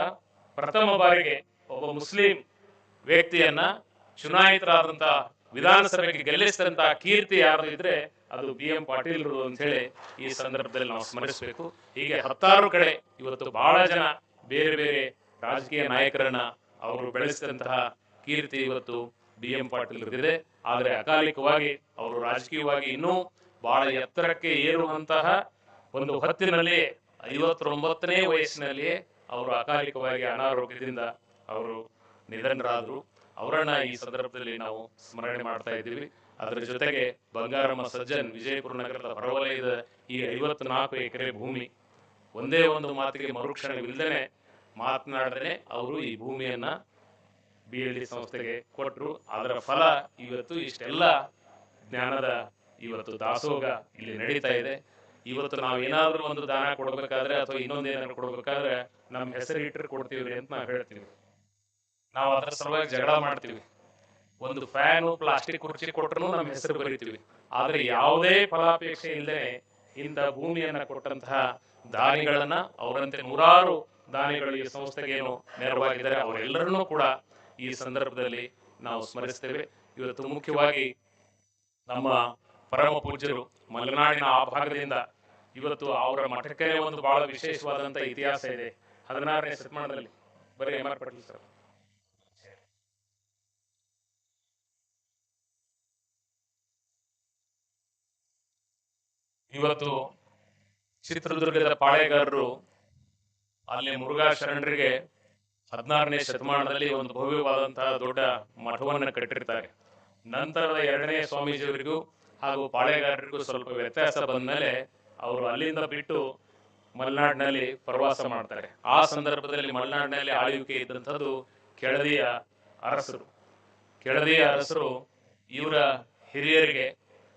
ಪ್ರಥಮ ಬಾರಿಗೆ ಒಬ್ಬ ಮುಸ್ಲಿಂ ವ್ಯಕ್ತಿಯನ್ನ ಚುನಾಯಿತರಾದಂತ ವಿಧಾನಸಭೆಗೆ ಗೆಲ್ಲಿಸಿದಂತ ಕೀರ್ತಿ ಯಾರು ಇದ್ರೆ ಅದು ಬಿ ಎಂ ಪಾಟೀಲ್ರು ಅಂತ ಹೇಳಿ ಈ ಸಂದರ್ಭದಲ್ಲಿ ನಾವು ಸ್ಮರಿಸಬೇಕು. ಹೀಗೆ 10 ಕಡೆ ಇವತ್ತು ಬಹಳ ಜನ ಬೇರೆ ಬೇರೆ ರಾಜಕೀಯ ನಾಯಕರನ್ನ ಅವರು ಬೆಳೆಸಿದಂತಹ ಕೀರ್ತಿ ಇವತ್ತು ಬಿ ಎಂ ಪಾಟೀಲ್ರಿಗಿದೆ. ಆದರೆ ಅಕಾಲಿಕವಾಗಿ ಅವರು ರಾಜಕೀಯವಾಗಿ ಇನ್ನೂ ಬಹಳ ಎತ್ತರಕ್ಕೆ ಏರುವಂತಹ ಒಂದು ಹೊತ್ತಿನಲ್ಲಿ 59ನೇ ವಯಸ್ಸಿನಲ್ಲಿಯೇ ಅವರು ಅಕಾಲಿಕವಾಗಿ ಅನಾರೋಗ್ಯದಿಂದ ಅವರು ನಿಧನರಾದರು. ಅವರನ್ನ ಈ ಸಂದರ್ಭದಲ್ಲಿ ನಾವು ಸ್ಮರಣೆ ಮಾಡ್ತಾ ಇದ್ದೀವಿ. ಅದರ ಜೊತೆಗೆ ಬಂಗಾರಮ್ಮ ಸಜ್ಜನ್, ವಿಜಯಪುರ ನಗರದ ಹೊರವಲಯದ ಈ 54 ಎಕರೆ ಭೂಮಿ ಒಂದೇ ಒಂದು ಮಾತಿಗೆ ಮರುಕ್ಷಣವಿಲ್ಲದೆ ಮಾತನಾಡದೆ ಅವರು ಈ ಭೂಮಿಯನ್ನ BLD ಸಂಸ್ಥೆಗೆ ಕೊಟ್ಟರು. ಅದರ ಫಲ ಇವತ್ತು ಇಷ್ಟೆಲ್ಲ ಜ್ಞಾನದ ಇವತ್ತು ದಾಸೋಹ ಇಲ್ಲಿ ನಡೀತಾ ಇದೆ. ಇವತ್ತು ನಾವು ಏನಾದ್ರೂ ಒಂದು ದಾನ ಕೊಡ್ಬೇಕಾದ್ರೆ ಅಥವಾ ಇನ್ನೊಂದು ಏನಾದ್ರು ಕೊಡ್ಬೇಕಾದ್ರೆ ನಮ್ಮ ಹೆಸರು ಇಟ್ಟರೆ ಕೊಡ್ತೀವಿ ಅಂತ ನಾವು ಹೇಳ್ತೀವಿ. ನಾವು ಅದರ ಸಲುವಾಗಿ ಜಗಳ ಮಾಡ್ತೀವಿ. ಒಂದು ಫ್ಯಾನು, ಪ್ಲಾಸ್ಟಿಕ್ ಕುರ್ಚಿ ಕೊಟ್ಟರು ನಮ್ಮ ಹೆಸರು ಬರೀತೀವಿ. ಆದ್ರೆ ಯಾವುದೇ ಫಲಾಪೇಕ್ಷೆ ಇಲ್ಲದೆ ಇಂಥ ಭೂಮಿಯನ್ನ ಕೊಟ್ಟಂತಹ ದಾನಿಗಳನ್ನ, ಅವರಂತೆ ನೂರಾರು ದಾನಿಗಳು ಈ ಸಂಸ್ಥೆಗೆ ಏನು ನೆರವಾಗಿದ್ದಾರೆ ಅವರೆಲ್ಲರನ್ನೂ ಕೂಡ ಈ ಸಂದರ್ಭದಲ್ಲಿ ನಾವು ಸ್ಮರಿಸ್ತೇವೆ. ಇವತ್ತು ಮುಖ್ಯವಾಗಿ ನಮ್ಮ ಪರಮ ಪೂಜ್ಯರು ಮಲೆನಾಡಿನ ಆ ಭಾಗದಿಂದ ಇವತ್ತು ಅವರ ಮಠಕ್ಕೆ ಒಂದು ಬಹಳ ವಿಶೇಷವಾದಂತ ಇತಿಹಾಸ ಇದೆ. 16ನೇ ಶತಮಾನದಲ್ಲಿ ಬರೀ ಎಂ ಆರ್ ಪಾಟೀಲ್ ಸರ್ ಇವತ್ತು ಚಿತ್ರದುರ್ಗದ ಪಾಳೆಗಾರರು ಅಲ್ಲಿ ಮುರುಘಾ ಶರಣರಿಗೆ 16ನೇ ಶತಮಾನದಲ್ಲಿ ಒಂದು ಭವ್ಯವಾದಂತಹ ದೊಡ್ಡ ಮಠವನ್ನು ಕಟ್ಟಿರ್ತಾರೆ. ನಂತರದ 2ನೇ ಸ್ವಾಮೀಜಿಯವರಿಗೂ ಹಾಗೂ ಪಾಳೆಗಾರರಿಗೂ ಸ್ವಲ್ಪ ವ್ಯತ್ಯಾಸ ಬಂದ್ಮೇಲೆ ಅವರು ಅಲ್ಲಿಂದ ಬಿಟ್ಟು ಮಲೆನಾಡಿನಲ್ಲಿ ಪ್ರವಾಸ ಮಾಡ್ತಾರೆ. ಆ ಸಂದರ್ಭದಲ್ಲಿ ಮಲೆನಾಡಿನಲ್ಲಿ ಆಳ್ವಿಕೆ ಇದ್ದಂಥದ್ದು ಕೆಳದಿಯ ಅರಸರು ಇವರ ಹಿರಿಯರಿಗೆ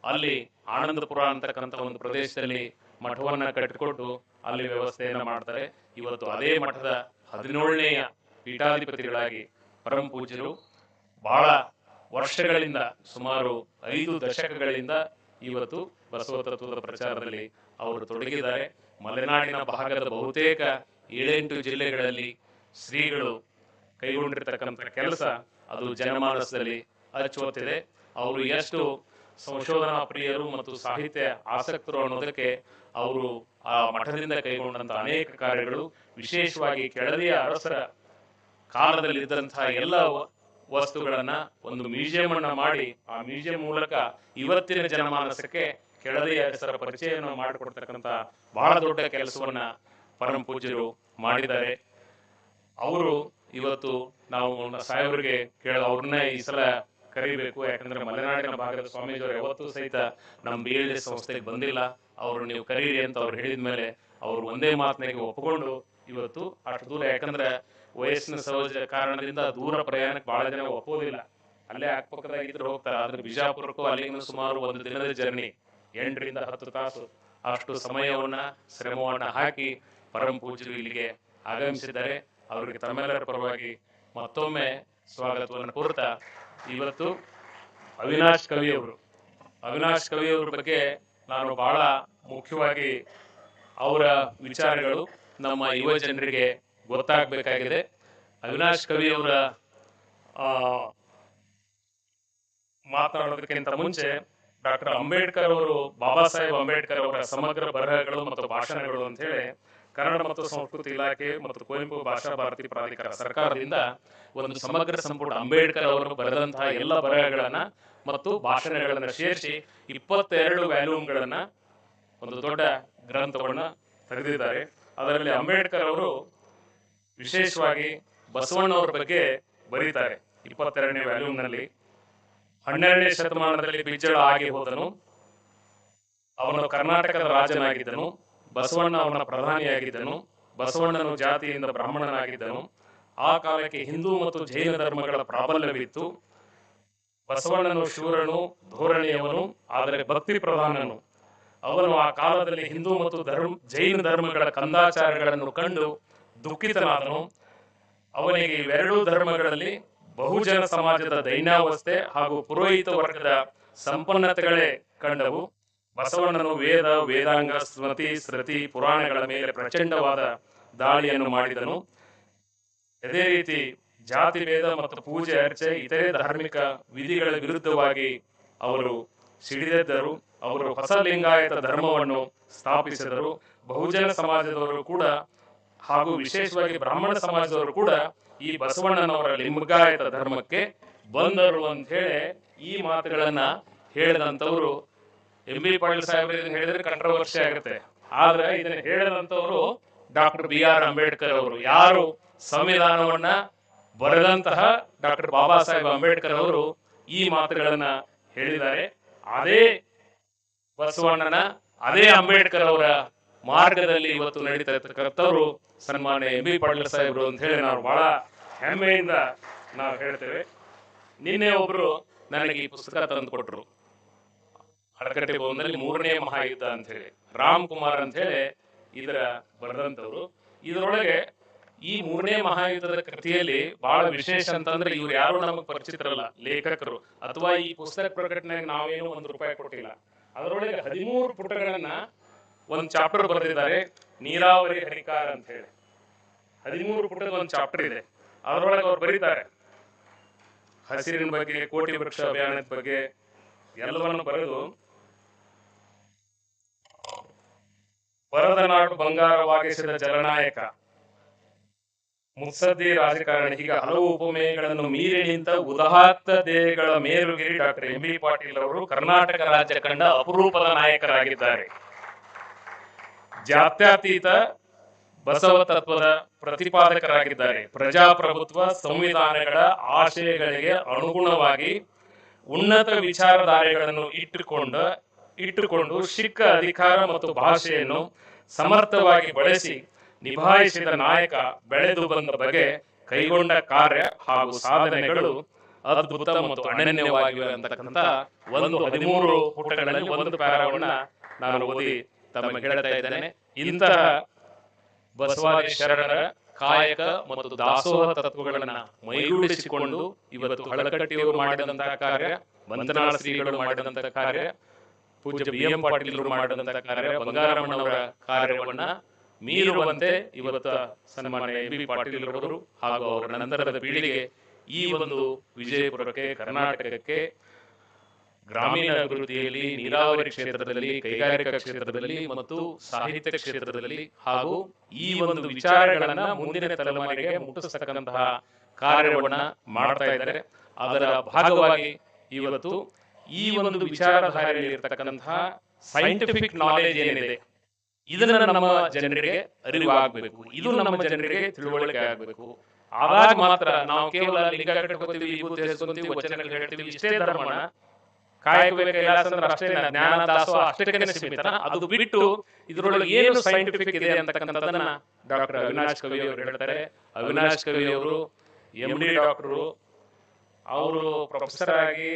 ಅಲ್ಲಿ ಆನಂದಪುರ ಅಂತಕ್ಕಂಥ ಒಂದು ಪ್ರದೇಶದಲ್ಲಿ ಮಠವನ್ನ ಕಟ್ಟಿಕೊಟ್ಟು ಅಲ್ಲಿ ವ್ಯವಸ್ಥೆಯನ್ನ ಮಾಡ್ತಾರೆ. ಇವತ್ತು ಅದೇ ಮಠದ 17ನೇಯ ಪೀಠಾಧಿಪತಿಗಳಾಗಿ ಪರಮ ಪೂಜ್ಯರು ಬಹಳ ವರ್ಷಗಳಿಂದ, ಸುಮಾರು 5 ದಶಕಗಳಿಂದ ಇವತ್ತು ಬಸವ ತತ್ವದ ಪ್ರಚಾರದಲ್ಲಿ ಅವರು ತೊಡಗಿದ್ದಾರೆ. ಮಲೆನಾಡಿನ ಭಾಗದ ಬಹುತೇಕ 7-8 ಜಿಲ್ಲೆಗಳಲ್ಲಿ ಶ್ರೀಗಳು ಕೈಗೊಂಡಿರ್ತಕ್ಕಂಥ ಕೆಲಸ ಅದು ಜನಮಾನಸದಲ್ಲಿ ಅಚ್ಚೊತ್ತಿದೆ. ಅವರು ಎಷ್ಟು ಸಂಶೋಧನಾ ಪ್ರಿಯರು ಮತ್ತು ಸಾಹಿತ್ಯ ಆಸಕ್ತರು ಅನ್ನೋದಕ್ಕೆ ಅವರು ಆ ಮಠದಿಂದ ಕೈಗೊಂಡಂತ ಅನೇಕ ಕಾರ್ಯಗಳು, ವಿಶೇಷವಾಗಿ ಕೆಳದಿಯ ಅರಸರ ಕಾಲದಲ್ಲಿ ಇದ್ದಂತಹ ಎಲ್ಲ ವಸ್ತುಗಳನ್ನ ಒಂದು ಮ್ಯೂಸಿಯಂ ಅನ್ನ ಮಾಡಿ ಆ ಮ್ಯೂಸಿಯಂ ಮೂಲಕ ಇವತ್ತಿನ ಜನಮಾನಸಕ್ಕೆ ಕೆಳದಿಯ ಅರಸರ ಪರಿಚಯವನ್ನು ಮಾಡಿಕೊಡ್ತಕ್ಕಂಥ ಬಹಳ ದೊಡ್ಡ ಕೆಲಸವನ್ನ ಪರಮ ಪೂಜ್ಯರು ಮಾಡಿದ್ದಾರೆ. ಅವರು ಇವತ್ತು ನಾವು ಸಾಹೇಬರಿಗೆ ಅವ್ರನ್ನೇ ಈ ಸಲ ಕರಿಬೇಕು. ಯಾಕಂದ್ರೆ ಮಲೆನಾಡಿನ ಭಾಗದ ಸ್ವಾಮೀಜಿಯವರು ಯಾವತ್ತೂ ಸಹಿತ ನಮ್ಮ BLS ಸಂಸ್ಥೆಗೆ ಬಂದಿಲ್ಲ, ಅವರು ನೀವು ಕರೀರಿ ಅಂತ ಅವ್ರು ಹೇಳಿದ ಮೇಲೆ ಅವರು ಒಂದೇ ಮಾತನಾಗಿ ಒಪ್ಪಿಕೊಂಡು ಇವತ್ತು ಅಷ್ಟು ದೂರ, ಯಾಕಂದ್ರೆ ವಯಸ್ಸಿನ ಸಹಜ ಕಾರಣದಿಂದ ದೂರ ಪ್ರಯಾಣಕ್ಕೆ ಬಹಳ ಜನ ಒಪ್ಪೋದಿಲ್ಲ, ಅಲ್ಲೇ ಅಕ್ಕಪಕ್ಕದಾಗಿದ್ರು ಹೋಗ್ತಾರೆ. ಆದ್ರೆ ಬಿಜಾಪುರಕ್ಕೂ ಅಲ್ಲಿಂದ ಸುಮಾರು 1 ದಿನದ ಜರ್ನಿ, 8 ರಿಂದ 10 ತಾಸು ಅಷ್ಟು ಸಮಯವನ್ನ ಶ್ರಮವನ್ನ ಹಾಕಿ ಪರಮ ಪೂಜ್ಯರು ಇಲ್ಲಿಗೆ ಆಗಮಿಸಿದ್ದಾರೆ. ಅವರಿಗೆ ತಮ್ಮೆಲ್ಲರ ಪರವಾಗಿ ಮತ್ತೊಮ್ಮೆ ಸ್ವಾಗತವನ್ನು ಕೋರ್ತಾ, ಇವತ್ತು ಅವಿನಾಶ್ ಕವಿಯವ್ರ ಬಗ್ಗೆ ನಾನು ಬಹಳ ಮುಖ್ಯವಾಗಿ ಅವರ ವಿಚಾರಗಳು ನಮ್ಮ ಯುವ ಜನರಿಗೆ ಗೊತ್ತಾಗಬೇಕಾಗಿದೆ. ಅವಿನಾಶ್ ಕವಿಯವರ ಮಾತನಾಡೋದಕ್ಕಿಂತ ಮುಂಚೆ ಡಾಕ್ಟರ್ ಅಂಬೇಡ್ಕರ್ ಅವರು, ಬಾಬಾ ಸಾಹೇಬ್ ಅಂಬೇಡ್ಕರ್ ಅವರ ಸಮಗ್ರ ಬರಹಗಳು ಮತ್ತು ಭಾಷಣಗಳು ಅಂತ ಹೇಳಿ ಕನ್ನಡ ಮತ್ತು ಸಂಸ್ಕೃತಿ ಇಲಾಖೆ ಮತ್ತು ಕುವೆಂಪು ಭಾಷಾ ಭಾರತಿ ಪ್ರಾಧಿಕಾರ ಸರ್ಕಾರದಿಂದ ಒಂದು ಸಮಗ್ರ ಸಂಪುಟ ಅಂಬೇಡ್ಕರ್ ಅವರು ಬರೆದಂತಹ ಎಲ್ಲ ಬರಹಗಳನ್ನ ಮತ್ತು ಭಾಷಣಗಳನ್ನ ಸೇರಿಸಿ 22 ವ್ಯಾಲ್ಯೂಮ್ಗಳನ್ನ ಒಂದು ದೊಡ್ಡ ಗ್ರಂಥವನ್ನ ತೆಗೆದಿದ್ದಾರೆ. ಅದರಲ್ಲಿ ಅಂಬೇಡ್ಕರ್ ಅವರು ವಿಶೇಷವಾಗಿ ಬಸವಣ್ಣವರ ಬಗ್ಗೆ ಬರೀತಾರೆ. 22ನೇ ವ್ಯಾಲ್ಯೂಮ್ನಲ್ಲಿ 12ನೇ ಶತಮಾನದಲ್ಲಿ ಬಿಜ್ಜಳ ಆಗಿ ಹೋದನು, ಅವನು ಕರ್ನಾಟಕದ ರಾಜನಾಗಿದ್ದನು, ಬಸವಣ್ಣ ಅವನ ಪ್ರಧಾನಿಯಾಗಿದ್ದನು, ಬಸವಣ್ಣನು ಜಾತಿಯಿಂದ ಬ್ರಾಹ್ಮಣನಾಗಿದ್ದನು, ಆ ಕಾಲಕ್ಕೆ ಹಿಂದೂ ಮತ್ತು ಜೈನ ಧರ್ಮಗಳ ಪ್ರಾಬಲ್ಯವಿತ್ತು, ಬಸವಣ್ಣನು ಶೂರನು, ಧೋರಣೆಯವನು, ಆದರೆ ಭಕ್ತಿ ಪ್ರಧಾನನು, ಅವನು ಆ ಕಾಲದಲ್ಲಿ ಹಿಂದೂ ಮತ್ತು ಜೈನ ಧರ್ಮಗಳ ಕಂದಾಚಾರಗಳನ್ನು ಕಂಡು ದುಃಖಿತನಾದನು, ಅವನಿಗೆ ಇವೆರಡೂ ಧರ್ಮಗಳಲ್ಲಿ ಬಹುಜನ ಸಮಾಜದ ದೈನ್ಯಾವಸ್ಥೆ ಹಾಗೂ ಪುರೋಹಿತ ವರ್ಗದ ಸಂಪನ್ನತೆಗಳೇ ಕಂಡವು. ಬಸವಣ್ಣನು ವೇದ, ವೇದಾಂಗ, ಸ್ಮೃತಿ, ಶ್ರುತಿ, ಪುರಾಣಗಳ ಮೇಲೆ ಪ್ರಚಂಡವಾದ ದಾಳಿಯನ್ನು ಮಾಡಿದನು. ಅದೇ ರೀತಿ ಜಾತಿ ಭೇದ ಮತ್ತು ಪೂಜೆ ಅರ್ಚೆ ಇತರೆ ಧಾರ್ಮಿಕ ವಿಧಿಗಳ ವಿರುದ್ಧವಾಗಿ ಅವರು ಸಿಡಿದೆದ್ದರು. ಅವರು ಹೊಸ ಲಿಂಗಾಯತ ಧರ್ಮವನ್ನು ಸ್ಥಾಪಿಸಿದರು. ಬಹುಜನ ಸಮಾಜದವರು ಕೂಡ ಹಾಗೂ ವಿಶೇಷವಾಗಿ ಬ್ರಾಹ್ಮಣ ಸಮಾಜದವರು ಕೂಡ ಈ ಬಸವಣ್ಣನವರ ಲಿಂಗಾಯತ ಧರ್ಮಕ್ಕೆ ಬಂದರು ಅಂತ ಹೇಳಿ ಈ ಮಾತುಗಳನ್ನ ಹೇಳಿದಂತವರು MB ಪಾಟೀಲ್ ಸಾಹೇಬ್ರು. ಇದನ್ನ ಹೇಳಿದ್ರೆ ಕಂಟ್ರವರ್ಸಿ ಆಗುತ್ತೆ, ಆದ್ರೆ ಇದನ್ನ ಹೇಳಿದಂತವರು ಡಾಕ್ಟರ್ BR ಅಂಬೇಡ್ಕರ್ ಅವರು. ಯಾರು ಸಂವಿಧಾನವನ್ನ ಬರೆದಂತಹ ಡಾಕ್ಟರ್ ಬಾಬಾ ಸಾಹೇಬ್ ಅಂಬೇಡ್ಕರ್ ಅವರು ಈ ಮಾತುಗಳನ್ನ ಹೇಳಿದ್ದಾರೆ. ಅದೇ ಬಸವಣ್ಣನ, ಅದೇ ಅಂಬೇಡ್ಕರ್ ಅವರ ಮಾರ್ಗದಲ್ಲಿ ಇವತ್ತು ನಡೀತಾ ಇರ್ತಕ್ಕಂಥವ್ರು ಸನ್ಮಾನ್ಯ MB ಪಾಟೀಲ್ ಸಾಹೇಬ್ರು ಅಂತ ಹೇಳಿ ನಾವು ಬಹಳ ಹೆಮ್ಮೆಯಿಂದ ನಾವು ಹೇಳ್ತೇವೆ. ನಿನ್ನೆ ಒಬ್ರು ನನಗೆ ಈ ಪುಸ್ತಕ ತಂದು ಕೊಟ್ರು, ಹಳಕಟ್ಟೆ ಭವನದಲ್ಲಿ 3ನೇ ಮಹಾಯುದ್ಧ ಅಂತ ಹೇಳಿ, ರಾಮ್ ಕುಮಾರ್ ಅಂತ ಹೇಳಿ ಇದರ ಬರೆದಂತವ್ರು. ಇದರೊಳಗೆ ಈ 3ನೇ ಮಹಾಯುದ್ಧದ ಕೃತಿಯಲ್ಲಿ ಬಹಳ ವಿಶೇಷ ಅಂತಂದ್ರೆ, ಇವ್ರು ಯಾರು ನಮಗೆ ಪರಿಚಿತರಲ್ಲ, ಲೇಖಕರು ಅಥವಾ ಈ ಪುಸ್ತಕ ಪ್ರಕಟಣೆಗೆ ನಾವೇನು ₹1 ಕೊಟ್ಟಿಲ್ಲ. ಅದರೊಳಗೆ 13 ಪುಟಗಳನ್ನ ಒಂದು ಚಾಪ್ಟರ್ ಬರೆದಿದ್ದಾರೆ, ನೀರಾವರಿ ಹರಿಕಾರ ಅಂತ ಹೇಳಿ. 13 ಪುಟದ ಒಂದು ಚಾಪ್ಟರ್ ಇದೆ. ಅದರೊಳಗೆ ಅವ್ರು ಬರೀತಾರೆ ಹಸಿರಿನ ಬಗ್ಗೆ, ಕೋಟಿ ವೃಕ್ಷ ಅಭಿಯಾನದ ಬಗ್ಗೆ ಎಲ್ಲವನ್ನು ಬರೆದು, ಬರದ ನಾಡು ಬಂಗಾರವಾಗಿಸಿದ ಜಲನಾಯಕ, ಮುತ್ಸದ್ದಿ ರಾಜಕಾರಣಿ, ಹೀಗೆ ಹಲವು ಉಪಮೇಯಗಳನ್ನು ಮೀರಿ ನಿಂತ ಉದಾತ್ತ ದೇಹಗಳ ಮೇರುಗಿರಿ ಡಾಕ್ಟರ್ MB ಪಾಟೀಲ್ ಅವರು ಕರ್ನಾಟಕ ರಾಜ್ಯ ಕಂಡ ಅಪರೂಪದ ನಾಯಕರಾಗಿದ್ದಾರೆ. ಜಾತ್ಯತೀತ ಬಸವ ತತ್ವದ ಪ್ರತಿಪಾದಕರಾಗಿದ್ದಾರೆ. ಪ್ರಜಾಪ್ರಭುತ್ವ ಸಂವಿಧಾನಗಳ ಆಶಯಗಳಿಗೆ ಅನುಗುಣವಾಗಿ ಉನ್ನತ ವಿಚಾರಧಾರೆಗಳನ್ನು ಇಟ್ಟುಕೊಂಡು ಸಿಕ್ಕ ಅಧಿಕಾರ ಮತ್ತು ಭಾಷೆಯನ್ನು ಸಮರ್ಥವಾಗಿ ಬಳಸಿ ನಿಭಾಯಿಸಿದ ನಾಯಕ, ಬೆಳೆದು ಬಂದ ಬಗೆ, ಕೈಗೊಂಡ ಕಾರ್ಯ ಹಾಗೂ ಸಾಧನೆಗಳು ಅದ್ಭುತ ಮತ್ತು ಅನನ್ಯವಾಗಿವೆ ಅಂತಕ್ಕಂಥ 13 ಪುಟಗಳಲ್ಲಿ ಒಂದು ಪ್ಯಾರಾವನ್ನ ನಾನು ಓದಿ ತಮಗೆ ಹೇಳ್ತಾ ಇದ್ದೇನೆ. ಇಂತಹ ಬಸವಾದಿ ಶರಣರ ಕಾಯಕ ಮತ್ತು ದಾಸೋಹ ತತ್ವಗಳನ್ನ ಮೈಗೂಡಿಸಿಕೊಂಡು ಇವತ್ತು ಹಳಕಟ್ಟಿಯವರು ಮಾಡಿದಂತಹ ಕಾರ್ಯ, ಮಂತನಾಳ ಶ್ರೀಗಳು ಮಾಡಿದಂತಹ ಕಾರ್ಯ, ಪೂಜ್ಯ BM ಪಾಟೀಲರು ಮಾಡಿದಂತಹ ಕಾರ್ಯ, ಬಂಗಾರಮ್ಮನವರ ಕಾರ್ಯವನ್ನ ಮೀರುವಂತೆ ಇವತ್ತ ಸನ್ಮಾನ್ಯ MB ಪಾಟೀಲರವರು ಹಾಗೂ ಅವರ ನಂತರದ ಪೀಳಿಗೆ ಈ ಒಂದು ವಿಜಯಪುರಕ್ಕೆ, ಕರ್ನಾಟಕಕ್ಕೆ ಗ್ರಾಮೀಣ ಅಭಿವೃದ್ಧಿಯಲ್ಲಿ, ನೀರಾವರಿ ಕ್ಷೇತ್ರದಲ್ಲಿ, ಕೈಗಾರಿಕಾ ಕ್ಷೇತ್ರದಲ್ಲಿ ಮತ್ತು ಸಾಹಿತ್ಯ ಕ್ಷೇತ್ರದಲ್ಲಿ ಹಾಗೂ ಈ ಒಂದು ವಿಚಾರಗಳನ್ನ ಮುಂದಿನ ತಲೆಮಾರಿಗೆ ಮುಟ್ಟಿಸತಕ್ಕಂತಹ ಕಾರ್ಯವನ್ನ ಮಾಡ್ತಾ ಇದ್ದಾರೆ. ಅದರ ಭಾಗವಾಗಿ ಇವತ್ತು ಈ ಒಂದು ವಿಚಾರಧಾರೆಯಲ್ಲಿ ಇರತಕ್ಕಂತಹ ಸೈಂಟಿಫಿಕ್ ನಾಲೆಜ್ ಏನಿದೆ ಇದನ್ನ ನಮ್ಮ ಜನರಿಗೆ ಅರಿವಾಗಬೇಕು, ಇದು ನಮ್ಮ ಜನರಿಗೆ ತಿಳುವಳಿಕೆ ಆಗಬೇಕು. ಆದಾಗ ಮಾತ್ರ ನಾವು ಕೇವಲ ಲಿಂಗ ಕಟ್ಕೋತೀವಿ, ವಿಭೂತಿ ಹಚ್ಕೊಂತೀವಿ, ವಚನಗಳು ಹೇಳ್ತೀವಿ, ಇಷ್ಟೇ ಧರ್ಮನ ಕಾಯಕವೇ ಕೈಲಾಸ ಅಂದ್ರೆ ಅಷ್ಟೇ ಜ್ಞಾನ ದಾಸೋಹ ಅಷ್ಟಕ್ಕೆ ಸೀಮಿತ. ಅದು ಬಿಟ್ಟು ಇದರೊಳಗೆ ಏನು ಸೈಂಟಿಫಿಕ್ ಇದೆ ಅಂತಕ್ಕಂಥದ್ದನ್ನ ಡಾಕ್ಟರ್ ಅವಿನಾಶ್ ಕವಿ ಅವರು ಹೇಳ್ತಾರೆ. ಅವಿನಾಶ್ ಕವಿ ಅವರು MD ಡಾಕ್ಟರು, ಅವರು ಪ್ರೊಫೆಸರ್ ಆಗಿ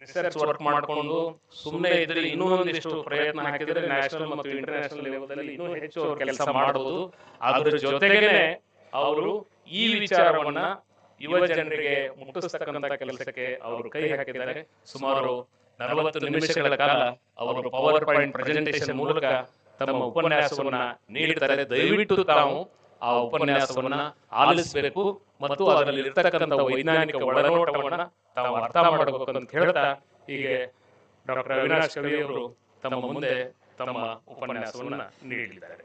ರಿಸರ್ಚ್ ವರ್ಕ್ ಮಾಡಿಕೊಂಡು ಸುಮ್ಮನೆ ಇದ್ರೆ ಇನ್ನೂ ಒಂದಿಷ್ಟು ಪ್ರಯತ್ನ ಹಾಕಿದ್ರೆ ನ್ಯಾಷನಲ್ ಮತ್ತು ಇಂಟರ್ನ್ಯಾಷನಲ್ ಲೆವೆಲ್ ಇನ್ನೂ ಹೆಚ್ಚು ಅವರು ಕೆಲಸ ಮಾಡಬಹುದು. ಅದರ ಜೊತೆಗೇನೆ ಅವರು ಈ ವಿಚಾರವನ್ನ ಯುವ ಜನರಿಗೆ ಮುಟ್ಟಿಸ್ತಕ್ಕಂಥ ಕೆಲಸಕ್ಕೆ ಅವರು ಕೈ ಹಾಕಿದ್ದಾರೆ. ಸುಮಾರು 40 ನಿಮಿಷಗಳ ಕಾಲ ಅವರು ಪವರ್ ಪಾಯಿಂಟ್ ಪ್ರೆಸೆಂಟೇಷನ್ ಮೂಲಕ ತಮ್ಮ ಉಪನ್ಯಾಸವನ್ನ ನೀಡಿದ್ದಾರೆ. ದಯವಿಟ್ಟು ತಾವು ಆ ಉಪನ್ಯಾಸವನ್ನ ಆಲಿಸಬೇಕು ಮತ್ತು ಅದರಲ್ಲಿ ಇರ್ತಕ್ಕಂಥ ವೈಜ್ಞಾನಿಕ ಒಳನೋಟವನ್ನ ತಾವು ಅರ್ಥ ಮಾಡಬೇಕು ಅಂತ ಹೇಳ್ತಾ ಹೀಗೆ ಡಾಕ್ಟರ್ ಅವಿನಾಶ್ ಕವಿ ಅವರು ತಮ್ಮ ಮುಂದೆ ತಮ್ಮ ಉಪನ್ಯಾಸವನ್ನ ನೀಡಿದ್ದಾರೆ.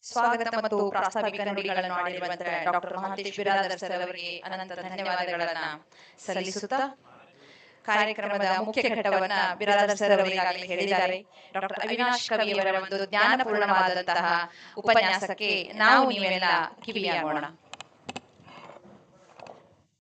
ಸ್ವಾಗತ ಮತ್ತು ಪ್ರಾಸ್ತಾವಿಕ ನುಡಿಗಳನ್ನು ಮಾಡಿರುವಂತಹ ಡಾಕ್ಟರ್ ಮಹಾಂತೇಶ್ ಬಿರಾದರ್ ಸರ್ ಅವರಿಗೆ ಅನಂತ ಧನ್ಯವಾದಗಳನ್ನ ಸಲ್ಲಿಸುತ್ತಾ ಕಾರ್ಯಕ್ರಮದ ಮುಖ್ಯ ಘಟ್ಟವನ್ನ ಬಿರಾದರ್ ಸರ್ ಅವರಿಗಾಗಲೇ ಹೇಳಿದ್ದಾರೆ. ಡಾಕ್ಟರ್ ಅವಿನಾಶ್ ಕವಿ ಅವರ ಒಂದು ಜ್ಞಾನಪೂರ್ಣವಾದಂತಹ ಉಪನ್ಯಾಸಕ್ಕೆ ನಾವು ನೀವೆಲ್ಲ ಕಿವಿಯಾಗೋಣ.